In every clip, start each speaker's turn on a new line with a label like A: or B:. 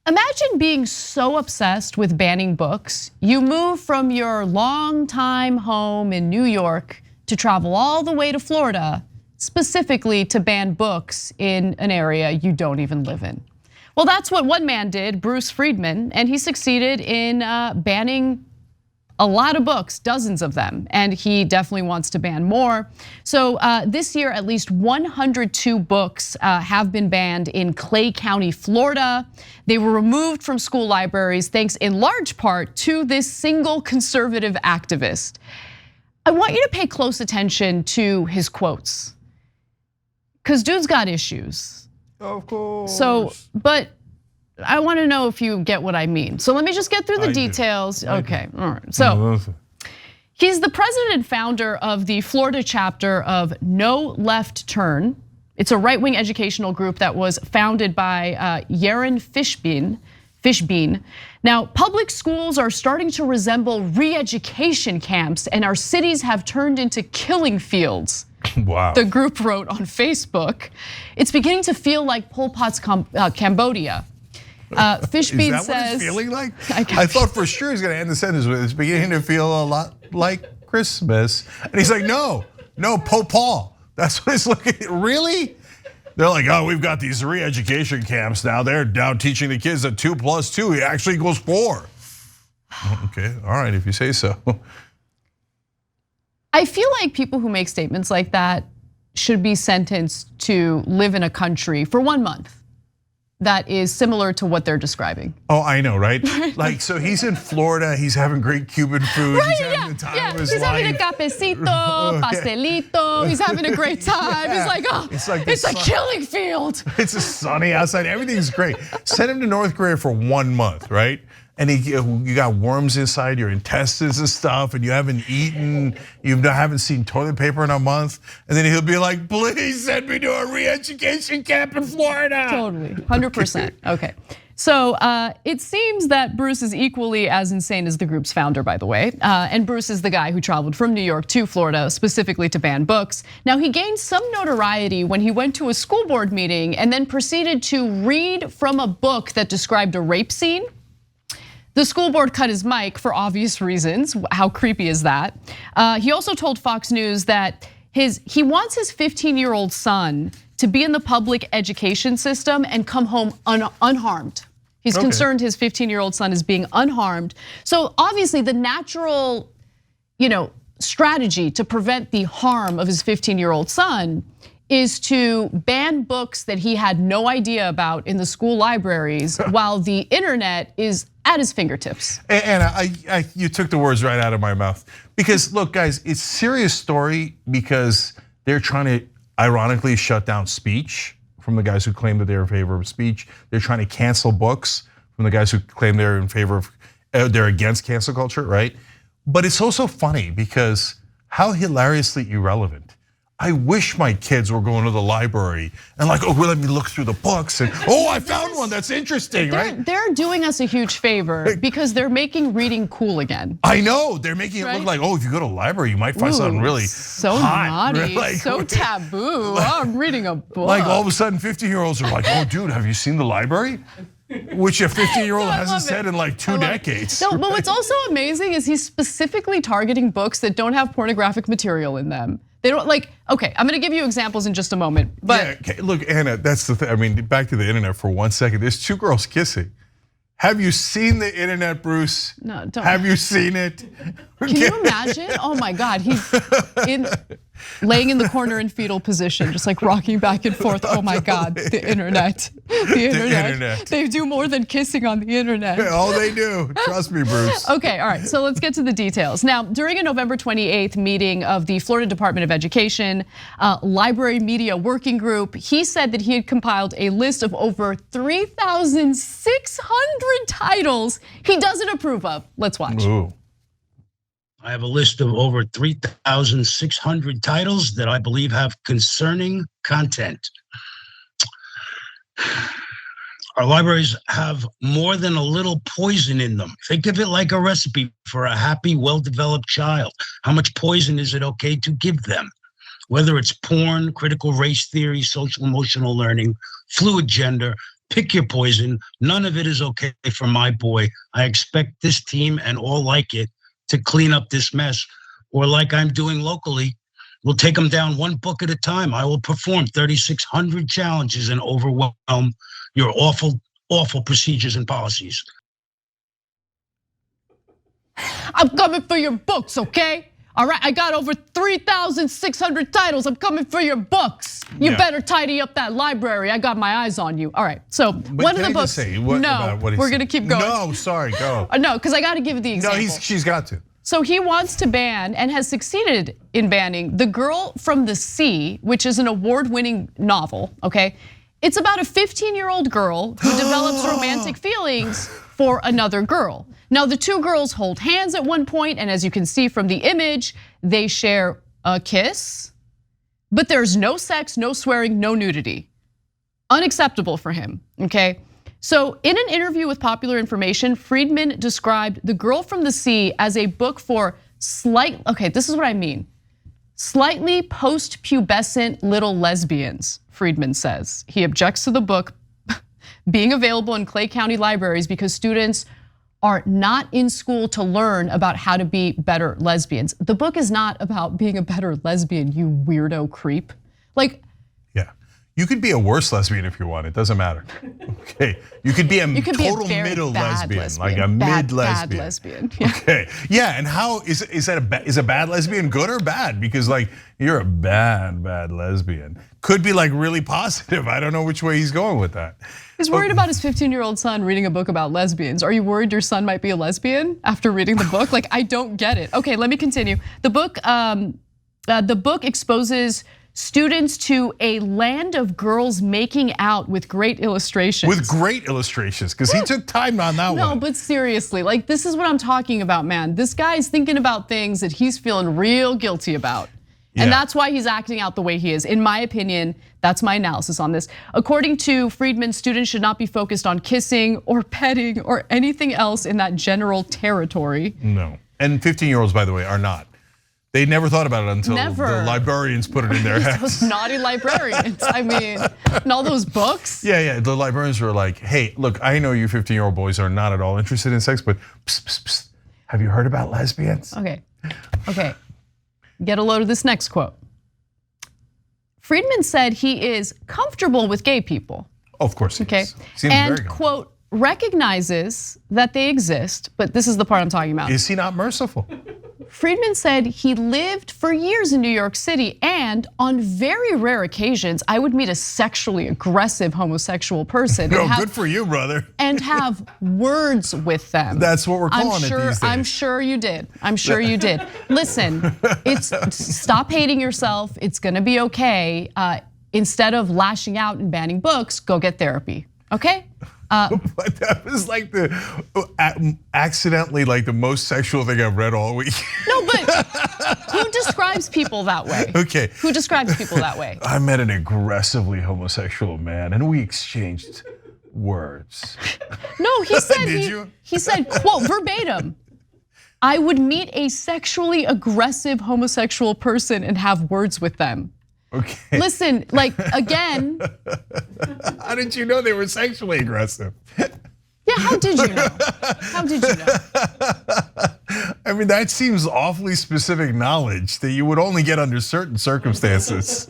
A: Imagine being so obsessed with banning books, you move from your longtime home in New York to travel all the way to Florida, specifically to ban books in an area you don't even live in. Well, that's what one man did, Bruce Friedman, and he succeeded in banning a lot of books, dozens of them, and he definitely wants to ban more. So this year, at least 102 books have been banned in Clay County, Florida. They were removed from school libraries thanks in large part to this single conservative activist. I want you to pay close attention to his quotes, because dude's got issues.
B: Of course.
A: So, but I want to know if you get what I mean. So let me just get through the details. Okay, all right. So he's the president and founder of the Florida chapter of No Left Turn. It's a right-wing educational group that was founded by Yaron Fishbein. Now, public schools are starting to resemble re-education camps, and our cities have turned into killing fields.
B: Wow.
A: The group wrote on Facebook. It's beginning to feel like Pol Pot's Cambodia. Fishbein
B: says,
A: what
B: it's feeling like? I thought for sure he's gonna end the sentence with it's beginning to feel a lot like Christmas. And he's like, no, Pol Pot. That's what it's looking, really? They're like, oh, we've got these re-education camps now. They're now teaching the kids that 2 + 2 actually equals 4. Okay, all right, if you say so.
A: I feel like people who make statements like that should be sentenced to live in a country for 1 month that is similar to what they're describing.
B: Oh, I know, right? Like, so he's in Florida, he's having great Cuban food,
A: right,
B: he's having the time of his
A: he's
B: life.
A: having a cafecito, pastelito, he's having a great time. He's like, oh, it's a killing field.
B: It's a sunny outside, everything's great. Send him to North Korea for 1 month, right? And you got worms inside your intestines and stuff, and you haven't eaten, you haven't seen toilet paper in a month, and then he'll be like, please send me to a re-education camp in Florida.
A: Totally, 100%, okay. So it seems that Bruce is equally as insane as the group's founder, by the way. And Bruce is the guy who traveled from New York to Florida specifically to ban books. Now, he gained some notoriety when he went to a school board meeting and then proceeded to read from a book that described a rape scene. The school board cut his mic for obvious reasons. How creepy is that? He also told Fox News that he wants his 15-year-old son to be in the public education system and come home unharmed. He's concerned his 15-year-old son is being unharmed. So obviously the natural, strategy to prevent the harm of his 15-year-old son is to ban books that he had no idea about in the school libraries while the internet is at his fingertips.
B: And you took the words right out of my mouth. Because look, guys, it's a serious story because they're trying to ironically shut down speech from the guys who claim that they're in favor of speech. They're trying to cancel books from the guys who claim they're in favor of, they're against cancel culture, right? But it's also funny because how hilariously irrelevant. I wish my kids were going to the library and like, oh, well, let me look through the books and oh, I found one that's interesting, right?
A: They're doing us a huge favor because they're making reading cool again.
B: I know, they're making it look like, oh, if you go to a library, you might find something really
A: so
B: hot,
A: naughty, like, so taboo. Oh, I'm reading a book.
B: Like all of a sudden 15-year-olds are like, oh dude, have you seen the library? Which a 15-year-old hasn't said in like 2 decades.
A: No, but what's also amazing is he's specifically targeting books that don't have pornographic material in them. They don't okay, I'm gonna give you examples in just a moment. But
B: yeah, okay, look, Anna, that's the thing. I mean, back to the internet for 1 second. There's 2 girls kissing. Have you seen the internet, Bruce?
A: No, don't.
B: Have you seen it?
A: Can you imagine? Oh my God, he's laying in the corner in fetal position, just like rocking back and forth. Oh my God, the internet. The internet. They do more than kissing on the internet.
B: Oh, they do, trust me, Bruce.
A: Okay, all right, so let's get to the details. Now, during a November 28th meeting of the Florida Department of Education Library Media Working Group, he said that he had compiled a list of over 3,600 titles he doesn't approve of. Let's watch.
B: Ooh.
C: I have a list of over 3,600 titles that I believe have concerning content. Our libraries have more than a little poison in them. Think of it like a recipe for a happy, well-developed child. How much poison is it okay to give them? Whether it's porn, critical race theory, social emotional learning, fluid gender, Pick your poison. None of it is okay for my boy. I expect this team and all like it to clean up this mess, or like I'm doing locally, we'll take them down one book at a time. I will perform 3,600 challenges and overwhelm your awful, awful procedures and policies.
A: I'm coming for your books, okay? All right, I got over 3,600 titles. I'm coming for your books. You better tidy up that library. I got my eyes on you. All right, so one of the books. We're gonna keep going.
B: No, sorry, go.
A: No, because I got to give the example.
B: No, she's got to.
A: So he wants to ban and has succeeded in banning The Girl from the Sea, which is an award-winning novel, okay? It's about a 15-year-old girl who develops romantic feelings for another girl. Now, the two girls hold hands at one point, and as you can see from the image, they share a kiss, but there's no sex, no swearing, no nudity. Unacceptable for him, okay? So in an interview with Popular Information, Friedman described The Girl from the Sea as a book for okay, this is what I mean. Slightly post-pubescent little lesbians, Friedman says. He objects to the book being available in Clay County libraries because students are not in school to learn about how to be better lesbians. The book is not about being a better lesbian, you weirdo creep. Like,
B: yeah, you could be a worse lesbian if you want. It doesn't matter. Okay, you could be a total middle lesbian, like a mid lesbian.
A: Bad lesbian. Yeah.
B: Okay, yeah, and how is a bad lesbian good or bad? Because like you're a bad lesbian. Could be like really positive. I don't know which way he's going with that.
A: He's worried about his 15-year-old son reading a book about lesbians. Are you worried your son might be a lesbian after reading the book? Like, I don't get it. Okay, let me continue. The book exposes students to a land of girls making out with great illustrations.
B: With great illustrations, because he took time on that one.
A: No, but seriously, like this is what I'm talking about, man. This guy's thinking about things that he's feeling real guilty about. And that's why he's acting out the way he is. In my opinion, that's my analysis on this. According to Friedman, students should not be focused on kissing or petting or anything else in that general territory.
B: No, and 15-year-olds, by the way, are not. They never thought about it until the librarians put it in their heads.
A: Those naughty librarians, I mean, and all those books.
B: Yeah, the librarians were like, hey, look, I know you 15-year-old boys are not at all interested in sex, but psst, have you heard about lesbians?
A: Okay. Get a load of this next quote. Friedman said he is comfortable with gay people.
B: Of course he is.
A: And quote, recognizes that they exist, but this is the part I'm talking about.
B: Is he not merciful?
A: Friedman said he lived for years in New York City, and on very rare occasions, I would meet a sexually aggressive homosexual person.
B: No, good for you, brother.
A: And have words with them.
B: That's what we're calling it these days.
A: I'm sure you did. Listen, stop hating yourself. It's gonna be okay. Instead of lashing out and banning books, go get therapy, okay?
B: But that was like accidentally like the most sexual thing I've read all week.
A: No, but who describes people that way?
B: Okay.
A: Who describes people that way?
B: I met an aggressively homosexual man and we exchanged words.
A: No, he said,
B: Did you?
A: He said, quote, verbatim, I would meet a sexually aggressive homosexual person and have words with them.
B: Okay.
A: Listen, like again.
B: How did you know they were sexually aggressive?
A: Yeah, how did you know?
B: I mean, that seems awfully specific knowledge that you would only get under certain circumstances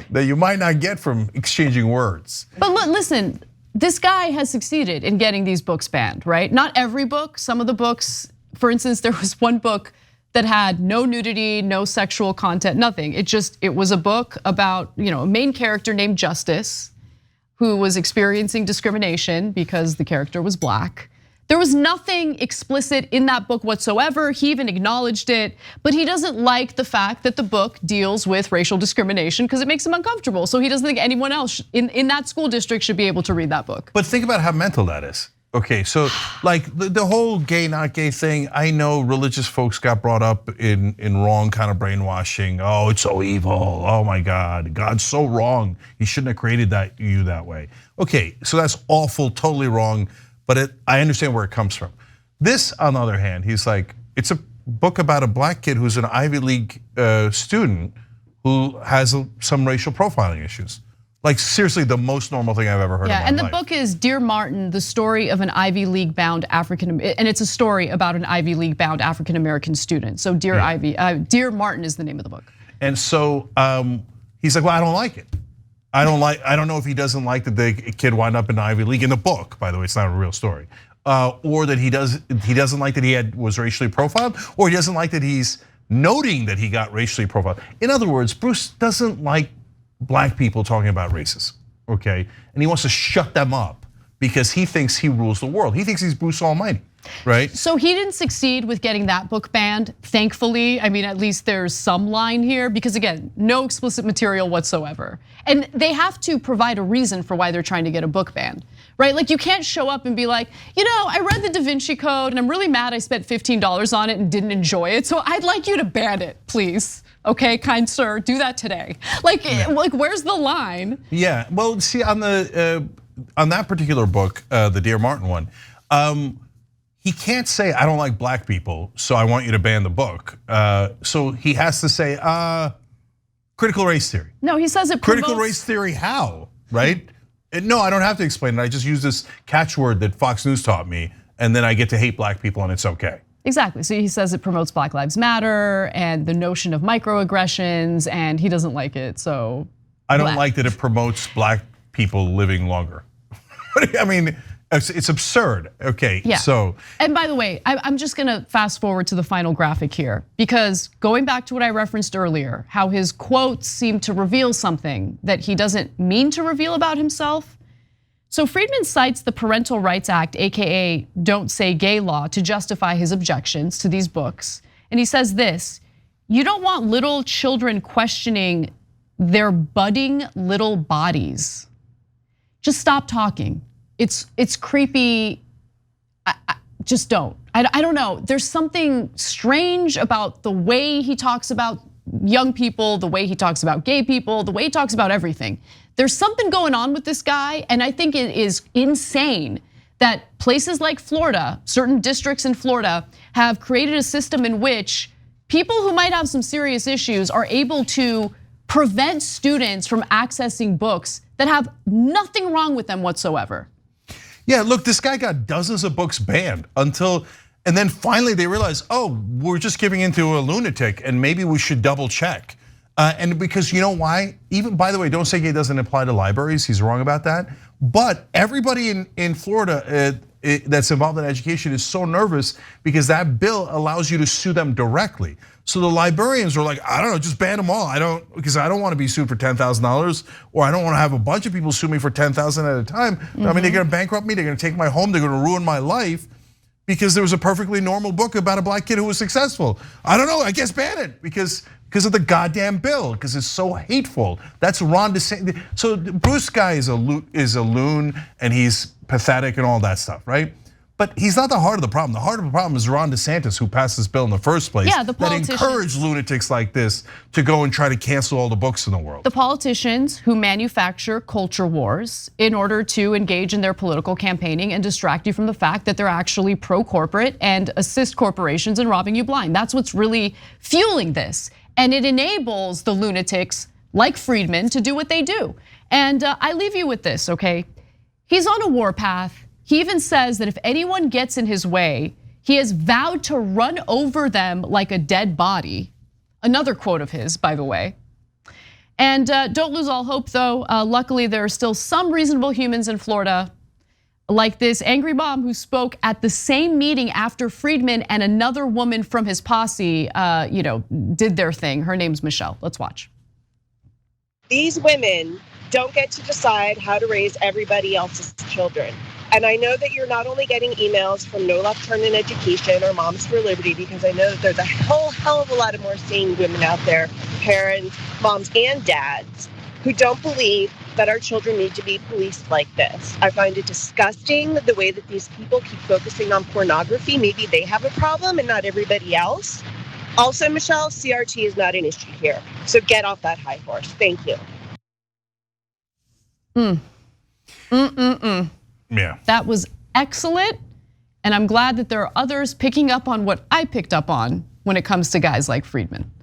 B: that you might not get from exchanging words.
A: But listen, this guy has succeeded in getting these books banned, right? Not every book, some of the books, for instance, there was one book that had no nudity, no sexual content, nothing. It was a book about, a main character named Justice who was experiencing discrimination because the character was black. There was nothing explicit in that book whatsoever. He even acknowledged it, but he doesn't like the fact that the book deals with racial discrimination because it makes him uncomfortable. So he doesn't think anyone else in that school district should be able to read that book.
B: But think about how mental that is. Okay, so like the whole gay, not gay thing, I know religious folks got brought up in wrong kind of brainwashing. Oh, it's so evil. Oh my God, God's so wrong. He shouldn't have created you that way. Okay, so that's awful, totally wrong, but I understand where it comes from. This, on the other hand, he's like, it's a book about a black kid who's an Ivy League student who has some racial profiling issues. Like seriously, the most normal thing I've ever heard.
A: Yeah,
B: in my
A: and the
B: life.
A: book is Dear Martin, the story of an Ivy League bound and it's a story about an Ivy League bound African American student. So Dear Martin is the name of the book.
B: And so he's like, well, I don't like it. I don't know if he doesn't like that the kid wound up in the Ivy League in the book. By the way, it's not a real story. Or that he doesn't like that he was racially profiled, or he doesn't like that he's noting that he got racially profiled. In other words, Bruce doesn't like black people talking about races, okay? And he wants to shut them up because he thinks he rules the world. He thinks he's Bruce Almighty, right?
A: So he didn't succeed with getting that book banned, thankfully. I mean, at least there's some line here because again, no explicit material whatsoever. And they have to provide a reason for why they're trying to get a book banned, right? Like you can't show up and be like, I read the Da Vinci Code and I'm really mad I spent $15 on it and didn't enjoy it. So I'd like you to ban it, please. Okay, kind sir, do that today. Like where's the line?
B: Yeah, well, see on that particular book, the Dear Martin one, he can't say I don't like black people, so I want you to ban the book. So he has to say critical race theory.
A: No, he says it
B: critical race theory. How? Right? No, I don't have to explain it. I just use this catchword that Fox News taught me, and then I get to hate black people, and it's okay.
A: Exactly. So he says it promotes Black Lives Matter and the notion of microaggressions, and he doesn't like it. So
B: I don't like that it promotes black people living longer. I mean, it's absurd. Okay,
A: yeah.
B: So.
A: And by the way, I'm just gonna fast forward to the final graphic here because going back to what I referenced earlier, how his quotes seem to reveal something that he doesn't mean to reveal about himself. So Friedman cites the Parental Rights Act, AKA Don't Say Gay law, to justify his objections to these books. And he says this, you don't want little children questioning their budding little bodies. Just stop talking. It's creepy, just don't. I don't know, there's something strange about the way he talks about young people, the way he talks about gay people, the way he talks about everything. There's something going on with this guy, and I think it is insane that places like Florida, certain districts in Florida, have created a system in which people who might have some serious issues are able to prevent students from accessing books that have nothing wrong with them whatsoever.
B: Yeah, look, this guy got dozens of books banned and then finally they realized, oh, we're just giving into a lunatic and maybe we should double check. And because you know why? Even, by the way, Don't Say Gay doesn't apply to libraries, he's wrong about that. But everybody in Florida that's involved in education is so nervous because that bill allows you to sue them directly. So the librarians are like, I don't know, just ban them all. Because I don't want to be sued for $10,000, or I don't want to have a bunch of people sue me for $10,000 at a time. I mean, they're gonna bankrupt me, they're gonna take my home, they're gonna ruin my life because there was a perfectly normal book about a black kid who was successful. I don't know, I guess ban it because of the goddamn bill, because it's so hateful. That's Ron DeSantis. So Bruce guy is a loon and he's pathetic and all that stuff, right? But he's not the heart of the problem. The heart of the problem is Ron DeSantis, who passed this bill in the first place.
A: Yeah, the
B: that encouraged lunatics like this to go and try to cancel all the books in the world.
A: The politicians who manufacture culture wars in order to engage in their political campaigning and distract you from the fact that they're actually pro-corporate and assist corporations in robbing you blind. That's what's really fueling this. And it enables the lunatics like Friedman to do what they do. And I leave you with this, okay? He's on a warpath. He even says that if anyone gets in his way, he has vowed to run over them like a dead body. Another quote of his, by the way. And don't lose all hope though. Luckily, there are still some reasonable humans in Florida, like this angry mom who spoke at the same meeting after Friedman and another woman from his posse did their thing. Her name's Michelle. Let's watch.
D: These women don't get to decide how to raise everybody else's children. And I know that you're not only getting emails from No Left Turn in Education or Moms for Liberty, because I know that there's a whole hell of a lot of more sane women out there, parents, moms, and dads, who don't believe that our children need to be policed like this. I find it disgusting the way that these people keep focusing on pornography. Maybe they have a problem and not everybody else. Also, Michelle, CRT is not an issue here. So get off that high horse. Thank you.
B: Yeah.
A: That was excellent. And I'm glad that there are others picking up on what I picked up on when it comes to guys like Friedman.